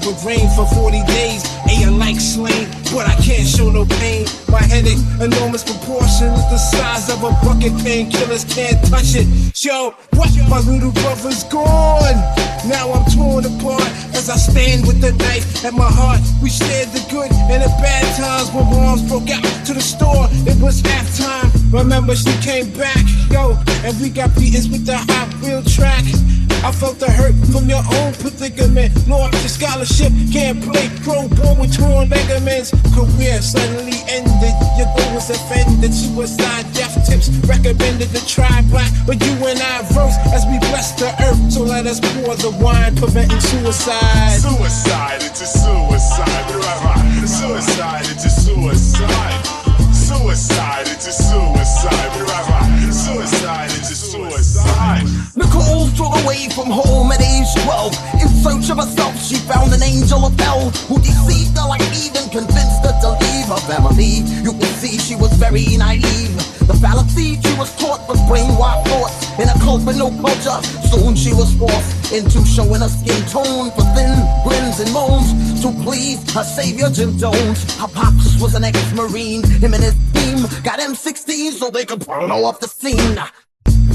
with rain for 40 days. A like slain, but I can't show no pain. My headache, enormous proportions, the size of a bucket. Painkillers can't touch it. Yo, what? My little brother's gone. Now I'm torn apart as I stand with the knife at my heart. We shared the good and the bad times when moms broke out to the store. It was halftime. Remember she came back, yo, and we got beatings with the Hot Wheel track. I felt the hurt from your own predicament. Lost your scholarship, can't play pro ball with torn ligaments. Career suddenly ended, your goal was offended. Suicide, death tips recommended to try black, but you and I verse as we bless the earth. So let us pour the wine, preventing suicide. Suicide, it's a suicide. Suicide, it's a suicide. Suicide, it's a suicide. Suicide, it's a suicide. Nicole strode away from home at age 12. In search of herself, she found an angel of hell who deceived her like Eve and convinced her to leave her family. You can see she was very naive. The fallacy she was taught was brainwashed thoughts in a cult with no culture. Soon she was forced into showing her skin tone for thin grins and moans to please her savior Jim Jones. Her pops was an ex-marine. Him and his team got M16 so they could blow up the scene.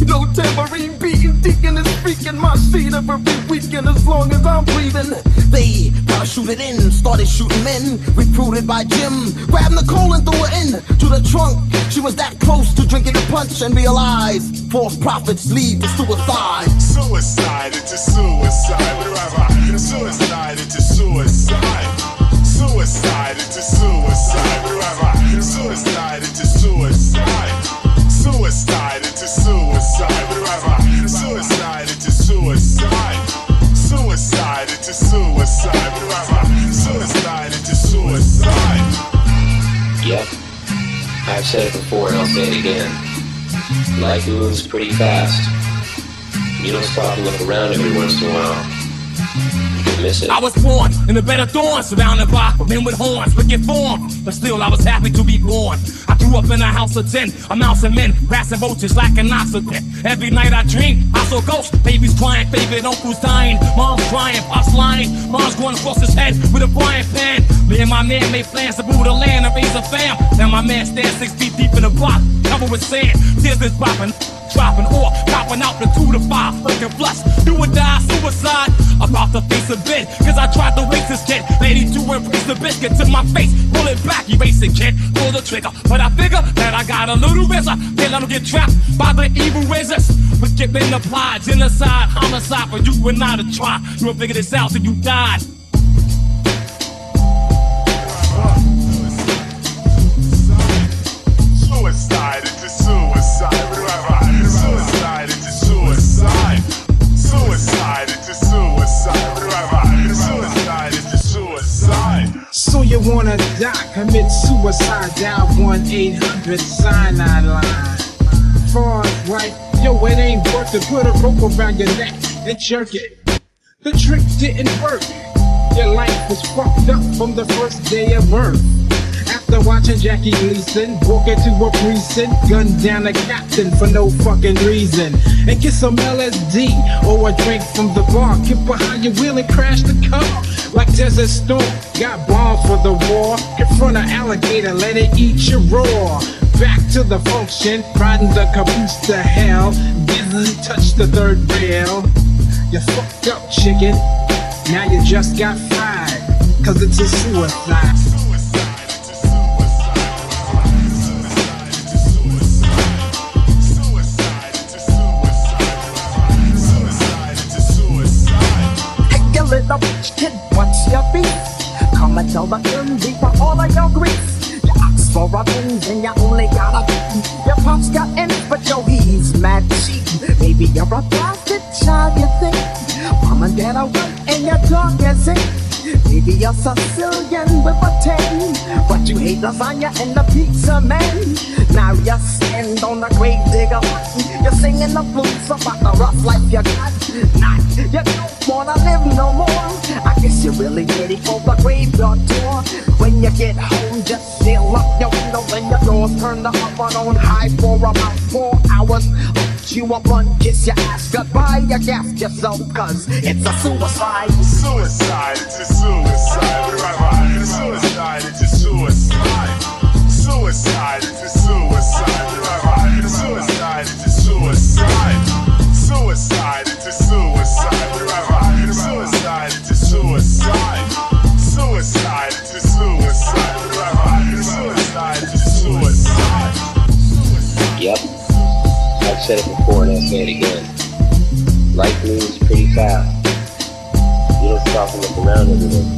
No tambourine beating, deacon is freaking my seat every weekend as long as I'm breathing. They parachuted in, started shooting men, recruited by Jim. Grabbed Nicole and threw her in to the trunk. She was that close to drinking the punch and realized false prophets lead to suicide. Suicide, it's a suicide. Suicide, it's a suicide. Suicide, it's a suicide. Suicide, it's a suicide. Suicide, it's a suicide. Suicide, it's a suicide. Suicide, it's a suicide. Suicide, it's a suicide. Yep, I've said it before and I'll say it again. Life moves pretty fast. You don't stop and look around every once in a while. Miss it. I was born in a bed of thorns, surrounded by men with horns, wicked form, but still I was happy to be born. I grew up in a house of 10, a mouse and men, rats and roaches lacking oxygen. Every night I dream, I saw ghosts, babies crying, favorite uncles dying, mom's crying, pops lying, mom's going across his head with a frying pan. Me and my man made plans to move the land and raise a fam. Now my man stands 6 feet deep in the block, covered with sand, tears is dropping or dropping out the 2 to 5, looking flush, do or die, suicide. About to face a bid, cause I tried to waste this kid. Lady to embrace the biscuit to my face, pull it back, erase it, kid, pull the trigger. But I figure that I got a little razor, can't let him get trapped by the evil razors. But get been applied, genocide, homicide for you and I to try. You won't figure this out till you died. Suicide, it's a suicide. Suicide, it's a suicide. Suicide, it's a suicide. Suicide, it's a suicide. So you wanna die, commit suicide, dial 1-800-cyanide line. Far right, yo, it ain't worth to put a rope around your neck and jerk it. The trick didn't work. Your life was fucked up from the first day of birth. After watching Jackie Gleason walk into a precinct, gun down a captain for no fucking reason, and get some LSD or a drink from the bar. Get behind your wheel and crash the car like Desert Storm. Got bombs for the war. Confront an alligator, let it eat your raw. Back to the function, riding the caboose to hell. Didn't touch the third rail. You fucked up, chicken. Now you just got fried, cause it's a suicide. Little bitch kid, what's your beef? Come and tell the MD for all of your grief. You asked for a thing and you only got a beat. Your pops got in, but yo, he's mad cheap. Maybe you're a bastard child, you think. Mom and dad are white and your dog is in. Maybe you're Sicilian with a tan, but you hate lasagna and the pizza man. Now you stand on the Gravediggaz. You're singing the blues about the rough life you got. Not, you don't wanna live no more. I Is you really ready for the graveyard tour? When you get home, just seal up your windows and your doors. Turn the oven on high for about 4 hours. Put you up one, kiss your ass goodbye. You gas yourself, cause it's a suicide. Suicide, it's a suicide. Suicide, it's a suicide. Suicide, it's a suicide. Suicide, it's a suicide. Suicide, it's a suicide. Suicide, it's a suicide. Suicide, it's a suicide. Suicide, it's a suicide. Yep, I've said it before and I'll say it again. Life moves pretty fast. You don't stop and look around everyone.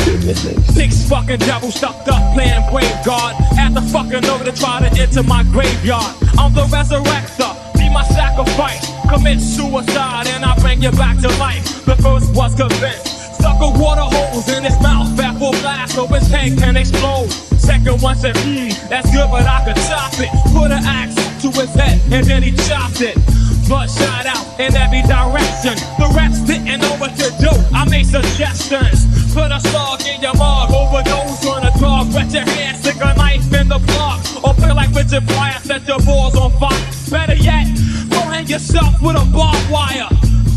You're missing. 6 fucking devils stuck up playing brave guard. Had to fucking know to try to enter my graveyard. I'm the resurrector, be my sacrifice. Commit suicide and I bring you back to life. The first was convinced. Stuck a water hose in his mouth, back full blast so his head can explode. Second one said, that's good but I could top it. Put an axe to his head and then he chopped it. Blood shot out in every direction. The rest didn't know what to do. I made suggestions. Put a slug in your mug, overdose on a drug. Wet your hand, stick a knife in the plug. Or play like Richard Pryor, set your balls on fire. Better yet, go hang yourself with a barbed wire.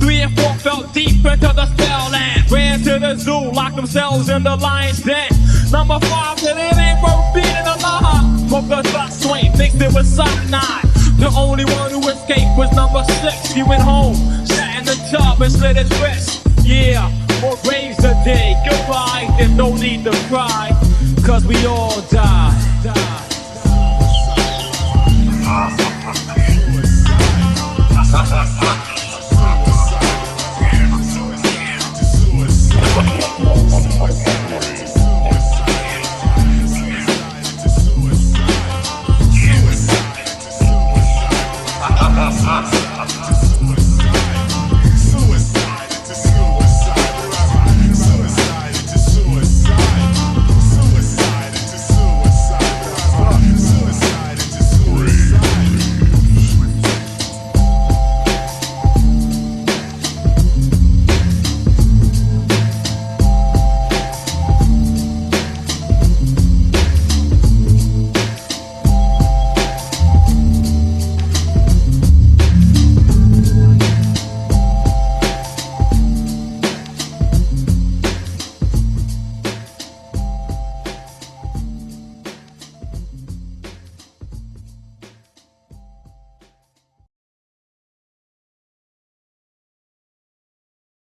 3 and 4 fell deep into the spell and ran to the zoo, locked themselves in the lion's den. Number 5 said it ain't worth being alive. Smoke a drug swing, mixed it with cyanide. The only one who escaped was number 6. He went home, sat in the tub and slit his wrist. Yeah, more graves a day. Goodbye, there's no need to cry, cause we all